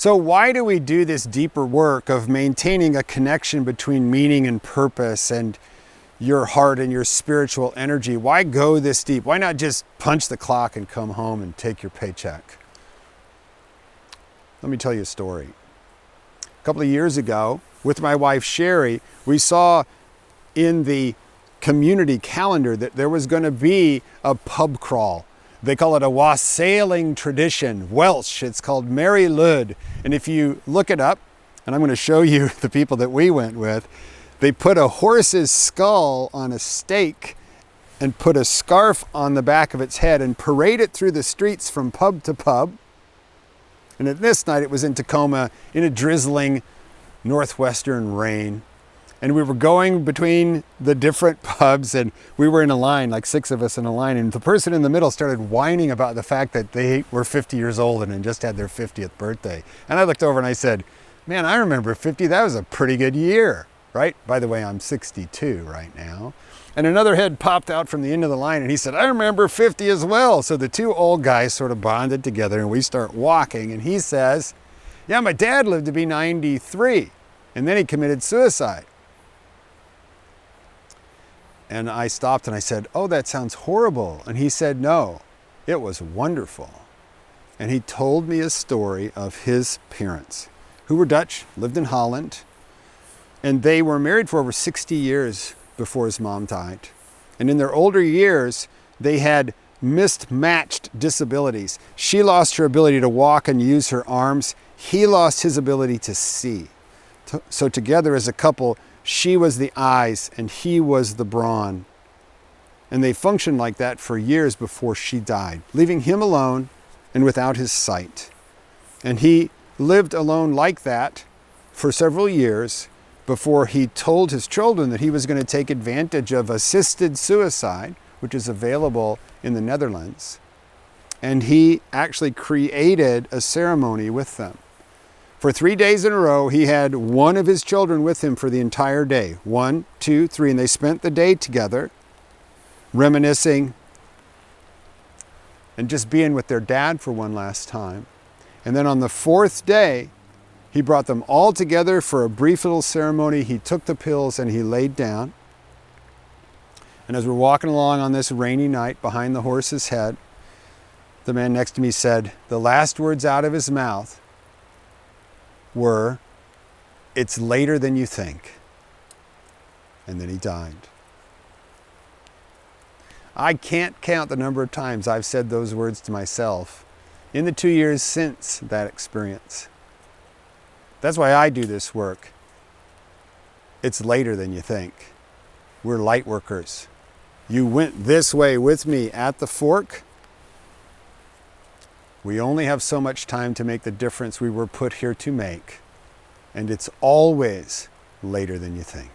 So why do we do this deeper work of maintaining a connection between meaning and purpose and your heart and your spiritual energy? Why go this deep? Why not just punch the clock and come home and take your paycheck? Let me tell you a story. A couple of years ago, with my wife Sherry, we saw in the community calendar that there was going to be a pub crawl. They call it a wassailing tradition. Welsh, it's called Mary Lud. And if you look it up, and I'm going to show you the people that we went with, they put a horse's skull on a stake and put a scarf on the back of its head and parade it through the streets from pub to pub. And at this night, it was in Tacoma in a drizzling northwestern rain. And we were going between the different pubs, and we were in a line, like 6 of us in a line, and the person in the middle started whining about the fact that they were 50 years old and had just had their 50th birthday. And I looked over and I said, man, I remember 50, that was a pretty good year, right? By the way, I'm 62 right now. And another head popped out from the end of the line and he said, I remember 50 as well. So the two old guys sort of bonded together and we start walking, and he says, yeah, my dad lived to be 93 and then he committed suicide. And I stopped and I said, oh, that sounds horrible. And he said, no, it was wonderful. And he told me a story of his parents, who were Dutch, lived in Holland, and they were married for over 60 years before his mom died. And in their older years, they had mismatched disabilities. She lost her ability to walk and use her arms. He lost his ability to see. So together as a couple, she was the eyes and he was the brawn. And they functioned like that for years before she died, leaving him alone and without his sight. And he lived alone like that for several years before he told his children that he was going to take advantage of assisted suicide, which is available in the Netherlands. And he actually created a ceremony with them. For 3 days in a row, he had one of his children with him for the entire day. 1, 2, 3, and they spent the day together, reminiscing and just being with their dad for one last time. And then on the 4th day, he brought them all together for a brief little ceremony. He took the pills and he laid down. And as we're walking along on this rainy night behind the horse's head, the man next to me said, the last words out of his mouth were, it's later than you think. And then he died. I can't count the number of times I've said those words to myself in the 2 years since that experience. That's why I do this work. It's later than you think. We're light workers. You went this way with me at the fork. We only have so much time to make the difference we were put here to make. And it's always later than you think.